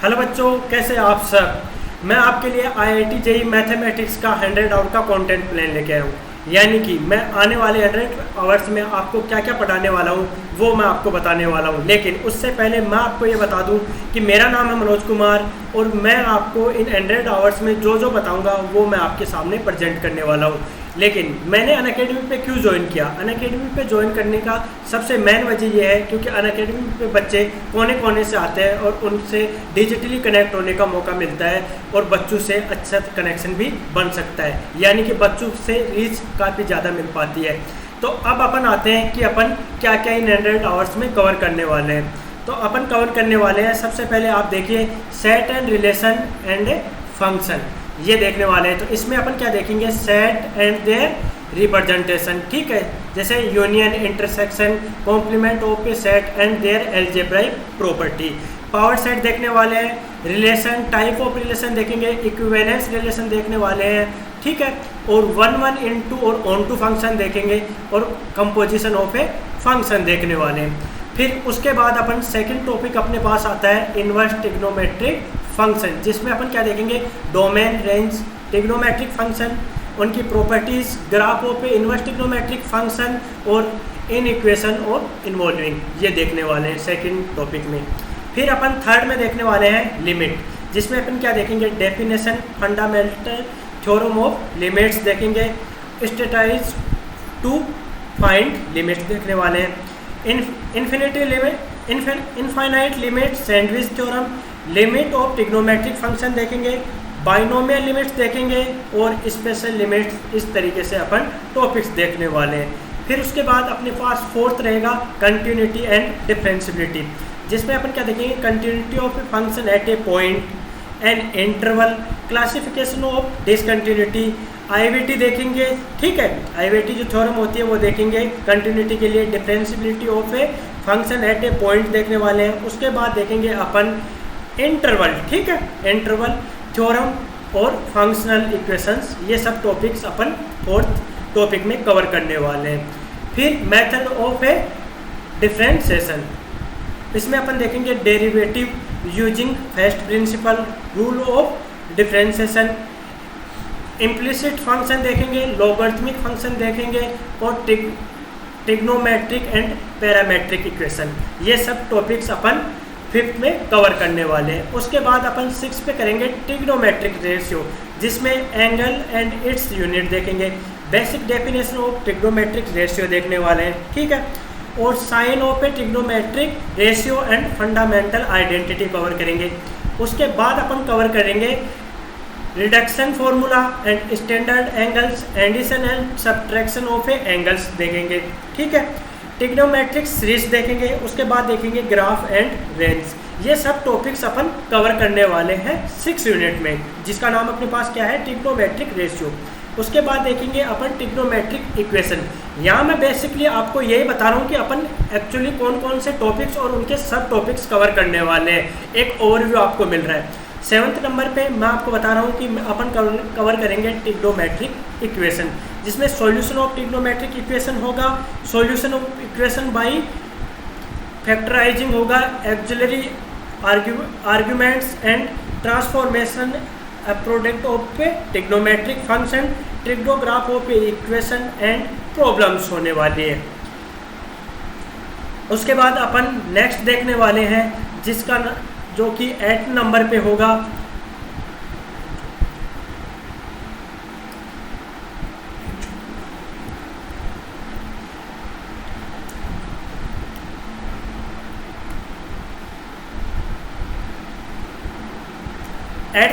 Hello बच्चों, कैसे आप सब। मैं आपके लिए IIT जेईई मैथमेटिक्स का 100 आवर का कंटेंट प्लान लेके आया हूँ। यानी कि मैं आने वाले 100 आवर्स में आपको क्या क्या पढ़ाने वाला हूँ वो मैं आपको बताने वाला हूँ। लेकिन उससे पहले मैं आपको ये बता दूँ कि मेरा नाम है मनोज कुमार और मैं आपको इन 100 आवर्स में जो जो बताऊँगा वो मैं आपके सामने प्रेजेंट करने वाला हूँ। लेकिन मैंने अनअकैडमी पे क्यों ज्वाइन किया? अनअकैडमी पे ज्वाइन करने का सबसे मेन वजह यह है क्योंकि अनअकैडमी पे बच्चे कोने कोने से आते हैं और उनसे डिजिटली कनेक्ट होने का मौका मिलता है और बच्चों से अच्छा कनेक्शन भी बन सकता है, यानी कि बच्चों से रीच काफ़ी ज़्यादा मिल पाती है। तो अब अपन आते हैं कि अपन क्या क्या इन 100 आवर्स में कवर करने वाले हैं। तो अपन कवर करने वाले हैं, सबसे पहले आप देखिए set and relation and function, ये देखने वाले हैं। तो इसमें अपन क्या देखेंगे? सेट एंड देयर रिप्रेजेंटेशन, ठीक है, जैसे union, intersection, complement of a set and their algebraic property. Power set देखने वाले हैं, रिलेशन, टाइप ऑफ रिलेशन देखेंगे, इक्विवेलेंस रिलेशन देखने वाले हैं, ठीक है, और 1 into और ऑन टू फंक्शन देखेंगे और कंपोजिशन ऑफ ए फंक्शन देखने वाले हैं। फिर उसके बाद अपन सेकंड टॉपिक अपने पास आता है इनवर्स ट्रिग्नोमेट्रिक फंक्शन, जिसमें अपन क्या देखेंगे? डोमेन, रेंज, ट्रिग्नोमेट्रिक फंक्शन, उनकी properties, graph of A inverse trigonometric function और इन इक्वेशन ऑफ इन्वॉल्विंग, ये देखने वाले हैं सेकंड टॉपिक में। फिर अपन थर्ड में देखने वाले हैं लिमिट, जिसमें अपन क्या देखेंगे? Definition, fundamental theorem of limits देखेंगे, स्टेटाइज टू फाइंड लिमिट्स देखने वाले हैं, infinity limit, infinite limit, sandwich theorem, limit of trigonometric function देखेंगे, बाइनोमियल लिमिट्स देखेंगे और स्पेशल लिमिट्स। इस तरीके से अपन टॉपिक्स देखने वाले हैं। फिर उसके बाद अपने पास फोर्थ रहेगा कंटिन्यूटी एंड डिफरेंशियबिलिटी, जिसमें अपन क्या देखेंगे? Continuity of a function at A point and interval, classification of discontinuity, IVT देखेंगे, ठीक है, IVT जो थ्योरम होती है वो देखेंगे कंटिन्यूटी के लिए, differentiability of a function at A point देखने वाले हैं। उसके बाद देखेंगे अपन इंटरवल, ठीक है, इंटरवल थ्योरम और फंक्शनल इक्वेशंस, ये सब टॉपिक्स अपन फोर्थ टॉपिक में कवर करने वाले हैं। फिर मेथड ऑफ ए डिफरेंशिएशन, इसमें अपन देखेंगे derivative using first principle, rule of differentiation, implicit function देखेंगे, लॉगरिथमिक फंक्शन देखेंगे और ट्रिग्नोमेट्रिक एंड पैरामेट्रिक इक्वेशन, ये सब टॉपिक्स अपन फिफ्थ में कवर करने वाले हैं। उसके बाद अपन 6 पे करेंगे ट्रिग्नोमेट्रिक रेशियो, जिसमें एंगल एंड इट्स यूनिट देखेंगे, basic definition of trigonometric ratio देखने वाले हैं, ठीक है, और sine of a trigonometric ratio and fundamental identity cover करेंगे। उसके बाद अपन कवर करेंगे reduction formula and standard angles, addition and subtraction of a angles देखेंगे, ठीक है, ट्रिग्नोमेट्रिक सीरीज देखेंगे। उसके बाद देखेंगे ग्राफ एंड रेंज, ये सब टॉपिक्स अपन कवर करने वाले हैं 6 यूनिट में, जिसका नाम अपने पास क्या है? Trigonometric ratio. उसके बाद देखेंगे अपन ट्रिग्नोमेट्रिक इक्वेशन। यहाँ मैं बेसिकली आपको यही बता रहा हूँ कि अपन एक्चुअली कौन कौन से टॉपिक्स और उनके सब टॉपिक्स कवर करने वाले हैं, एक ओवरव्यू आपको मिल रहा है। 7th नंबर पे मैं आपको बता रहा हूँ कि अपन कवर करेंगे ट्रिग्नोमेट्रिक इक्वेशन, जिसमें सॉल्यूशन ऑफ ट्रिग्नोमेट्रिक इक्वेशन होगा, solution of equation by factorising होगा, auxiliary arguments and transformation, a product of a trigonometric function, ट्रिग्नोग्राफ ऑफ इक्वेशन एंड प्रॉब्लम्स होने वाली है। उसके बाद अपन नेक्स्ट देखने वाले हैं जिसका जो कि 8 नंबर पे होगा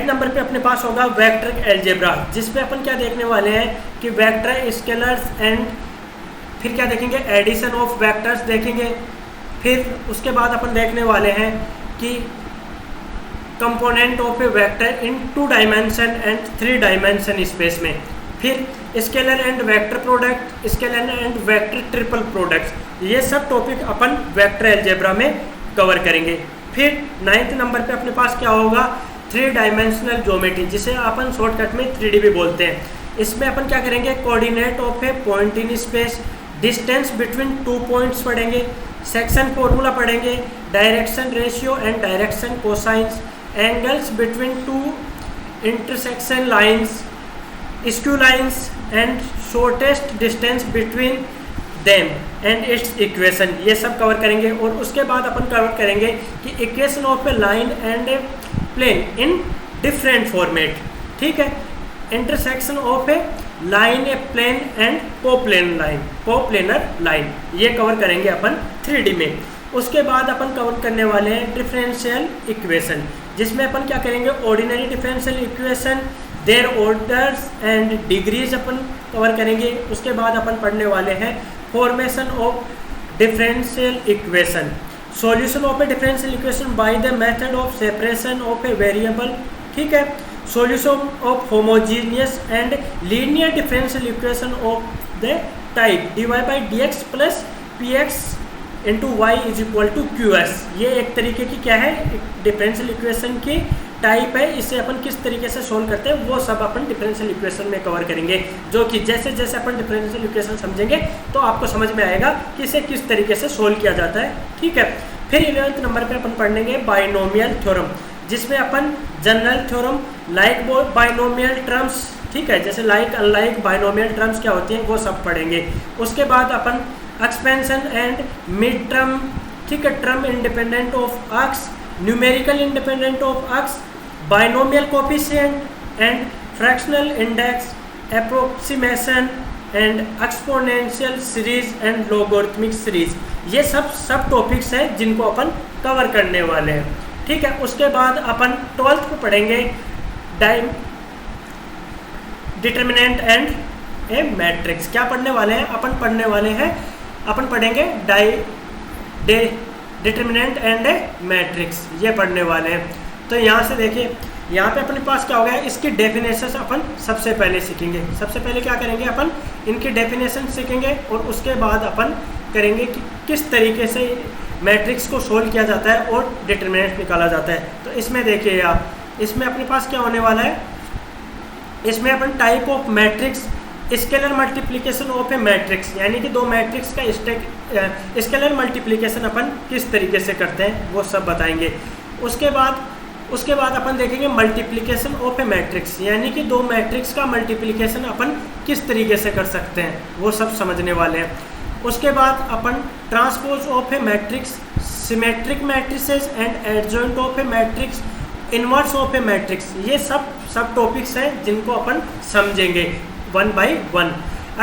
नंबर पे अपने पास होगा वेक्टर अलजेब्रा, जिसमें अपन क्या देखने वाले हैं कि वेक्टर स्केलर्स एंड फिर क्या देखेंगे? एडिशन ऑफ वेक्टर्स देखेंगे। फिर उसके बाद अपन देखने वाले हैं कि component of A vector in 2 dimension and 3 dimension space में। फिर scalar and vector product, scalar and vector triple products, ये सब टॉपिक अपन वेक्टर अलजेब्रा में कवर करेंगे। फिर 9th नंबर पे अपने पास क्या होगा? 3 डायमेंशनल ज्योमेट्री, जिसे अपन शॉर्टकट में 3D भी बोलते हैं। इसमें अपन क्या करेंगे? Coordinate of A point in space, distance between 2 points पढ़ेंगे, सेक्शन फॉर्मूला पढ़ेंगे, direction ratio and direction cosines, angles between two intersection lines, skew lines and shortest distance between them and it's equation, ये सब cover करेंगे। और उसके बाद अपन cover करेंगे कि equation of a line and a plane in different format, ठीक है। Intersection of a line, a plane and coplanar line, ये कवर करेंगे अपन 3D में। उसके बाद अपन कवर करने वाले हैं डिफरेंशियल इक्वेशन, जिसमें अपन क्या करेंगे, ordinary differential equation, their orders and degrees अपन कवर करेंगे। उसके बाद अपन पढ़ने वाले हैं formation of differential equation, solution of a differential equation by the method of separation of a variable, ठीक है। Solution of homogeneous and linear differential equation of the type dy by dx plus px into y is equal to QS। ये एक तरीके की क्या है, differential equation की type है। इसे अपन किस तरीके से सोल्व करते हैं वो सब अपन डिफरेंशियल इक्वेशन में कवर करेंगे, जो कि जैसे जैसे अपन डिफरेंशियल इक्वेशन समझेंगे तो आपको समझ में आएगा कि इसे किस तरीके से सोल्व किया जाता है, ठीक है। फिर 11th नंबर पे अपन पढ़ेंगे बाइनोमियल थ्योरम, जिसमें अपन general theorem like binomial terms, ठीक है, जैसे लाइक अनलाइक बाइनोमियल टर्म्स क्या होती हैं वो सब पढ़ेंगे। उसके बाद अपन एक्सपेंशन एंड मिड टर्म, ठीक है, term independent of x, numerical independent of x, binomial coefficient and fractional index, approximation and exponential series and logarithmic series, ये सब टॉपिक्स हैं जिनको अपन कवर करने वाले हैं, ठीक है। उसके बाद अपन 12th को पढ़ेंगे डिटर्मिनेंट एंड ए मैट्रिक्स। क्या पढ़ने वाले हैं, अपन पढ़ेंगे डिटर्मिनेंट एंड ए मैट्रिक्स, ये पढ़ने वाले हैं। तो यहाँ से देखिए, यहाँ पे अपने पास क्या हो गया, इसकी डेफिनेशन अपन सबसे पहले सीखेंगे। सबसे पहले क्या करेंगे, अपन इनकी डेफिनेशन सीखेंगे और उसके बाद अपन करेंगे कि किस तरीके से मैट्रिक्स को सोल्व किया जाता है और डिटर्मिनेंट निकाला जाता है। तो इसमें देखिए आप, इसमें अपने पास क्या होने वाला है, इसमें अपन type of matrix, scalar multiplication of a matrix, यानी कि दो मैट्रिक्स का स्केलर मल्टीप्लिकेशन अपन किस तरीके से करते हैं वो सब बताएंगे। उसके बाद अपन देखेंगे मल्टीप्लिकेशन ऑफ ए मैट्रिक्स, यानी कि दो मैट्रिक्स का मल्टीप्लिकेशन अपन किस तरीके से कर सकते हैं वो सब समझने वाले हैं। उसके बाद अपन transpose of a matrix, symmetric matrices and adjoint of a matrix, inverse of a matrix, ये सब टॉपिक्स हैं जिनको अपन समझेंगे 1 by 1।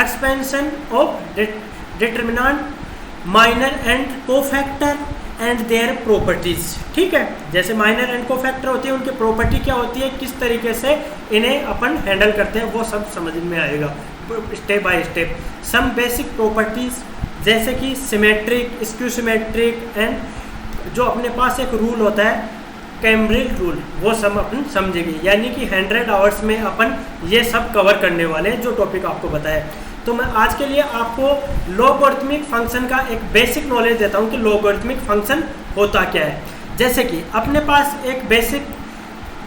Expansion of determinant, minor and cofactor and their properties, ठीक है। जैसे माइनर एंड कोफैक्टर होती है, उनकी प्रॉपर्टी क्या होती है, किस तरीके से इन्हें अपन हैंडल करते हैं वो सब समझ में आएगा step by step. Some basic properties जैसे कि सिमेट्रिक, स्क्यू सिमेट्रिक एंड जो अपने पास एक रूल होता है कैम्ब्रिल रूल, वो सब अपन समझेंगे। यानी कि 100 आवर्स में अपन ये सब कवर करने वाले हैं जो टॉपिक आपको बताया। तो मैं आज के लिए आपको लॉगरिथमिक फंक्शन का एक बेसिक नॉलेज देता हूँ कि लॉगरिथमिक फंक्शन होता क्या है। जैसे कि अपने पास एक बेसिक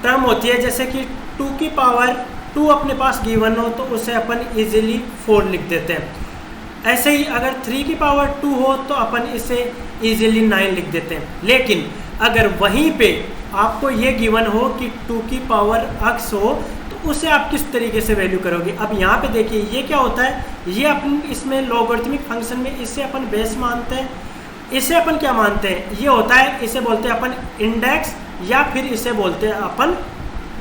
टर्म होती है, जैसे कि 2 की पावर 2 अपने पास गिवन हो तो उसे अपन इजीली 4 लिख देते हैं। ऐसे ही अगर 3 की पावर 2 हो तो अपन इसे इजीली 9 लिख देते हैं। लेकिन अगर वहीं पे आपको ये गिवन हो कि 2 की पावर x हो तो उसे आप किस तरीके से वैल्यू करोगे। अब यहाँ पे देखिए ये क्या होता है, ये अपन इसमें लॉगरिथमिक फंक्शन में इसे अपन बेस मानते हैं, इसे अपन क्या मानते हैं, ये होता है, इसे बोलते हैं अपन इंडेक्स या फिर इसे बोलते हैं अपन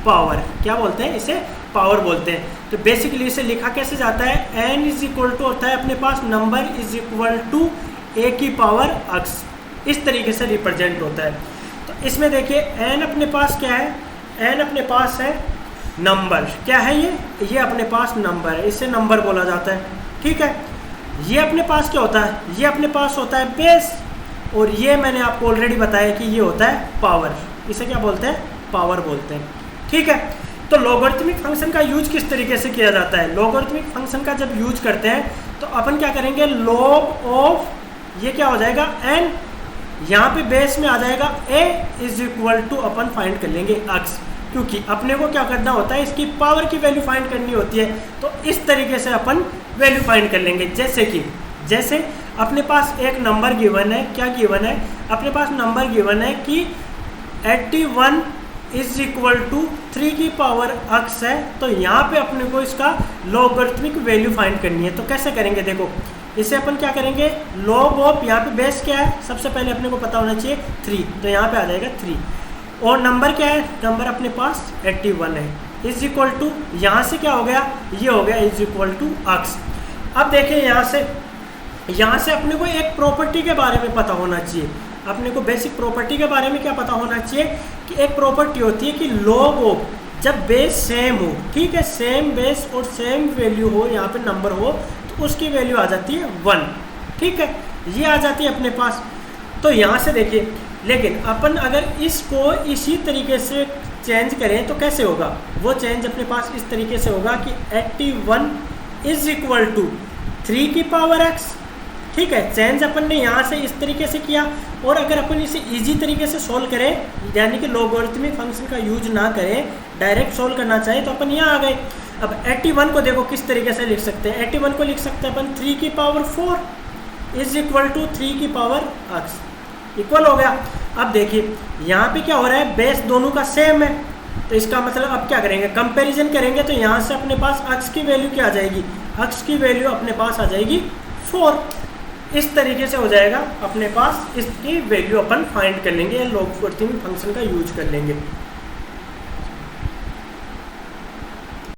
पावर। क्या बोलते हैं, इसे पावर बोलते हैं। तो बेसिकली इसे लिखा कैसे जाता है, n इज इक्वल टू होता है अपने पास number is equal to a की पावर x, इस तरीके से रिप्रेजेंट होता है। तो इसमें देखिए n अपने पास क्या है, n अपने पास है नंबर, क्या है ये अपने पास नंबर है, इसे नंबर बोला जाता है, ठीक है। ये अपने पास क्या होता है, ये अपने पास होता है बेस, और ये मैंने आपको ऑलरेडी बताया कि ये होता है पावर, इसे क्या बोलते हैं, पावर बोलते हैं, ठीक है। तो लॉगरिथमिक फंक्शन का यूज किस तरीके से किया जाता है, लॉगरिथमिक फंक्शन का जब यूज करते हैं तो अपन क्या करेंगे, लॉग ऑफ ये क्या हो जाएगा n, यहाँ पे बेस में आ जाएगा a इज इक्वल टू अपन फाइंड कर लेंगे x, क्योंकि अपने को क्या करना होता है, इसकी पावर की वैल्यू फाइंड करनी होती है। तो इस तरीके से अपन वैल्यू फाइंड कर लेंगे। जैसे अपने पास एक नंबर गिवन है, क्या गिवन है, अपने पास नंबर गिवन है कि 81 इज इक्वल टू 3 की पावर x है, तो यहाँ पे अपने को इसका लॉगरिथमिक वैल्यू फाइंड करनी है। तो कैसे करेंगे, देखो इसे अपन क्या करेंगे, लॉग ऑफ, यहाँ पे बेस क्या है, सबसे पहले अपने को पता होना चाहिए 3, तो यहाँ पे आ जाएगा 3, और नंबर क्या है, नंबर अपने पास 81 है, इज इक्वल टू, यहाँ से क्या हो गया, ये हो गया इज इक्वल टू x। अब देखिए यहाँ से अपने को एक प्रॉपर्टी के बारे में पता होना चाहिए, अपने को बेसिक प्रॉपर्टी के बारे में क्या पता होना चाहिए कि एक प्रॉपर्टी होती है कि लॉग ऑफ, जब बेस सेम हो, ठीक है, सेम बेस और सेम वैल्यू हो, यहाँ पे नंबर हो, तो उसकी वैल्यू आ जाती है 1, ठीक है, ये आ जाती है अपने पास। तो यहाँ से देखिए, लेकिन अपन अगर इसको इसी तरीके से चेंज करें तो कैसे होगा, वो चेंज अपने पास इस तरीके से होगा कि 81 इज इक्वल टू 3 की पावर x, ठीक है, चेंज अपन ने यहाँ से इस तरीके से किया। और अगर अपन इसे इजी तरीके से सॉल्व करें, यानी कि लॉगरिथमिक फंक्शन का यूज ना करें, डायरेक्ट सॉल्व करना चाहे, तो अपन यहाँ आ गए। अब 81 को देखो किस तरीके से लिख सकते हैं, 81 को लिख सकते हैं अपन 3 की पावर 4 इज इक्वल टू 3 की पावर x, इक्वल हो गया। अब देखिए यहाँ पे क्या हो रहा है, बेस दोनों का सेम है, तो इसका मतलब अब क्या करेंगे, कंपैरिजन करेंगे, तो यहाँ से अपने पास x की वैल्यू क्या आ जाएगी, x की वैल्यू अपने पास आ जाएगी 4, इस तरीके से हो जाएगा अपने पास, इसकी वैल्यू अपन फाइंड कर लेंगे, लॉगरिथमिक फंक्शन का यूज कर लेंगे।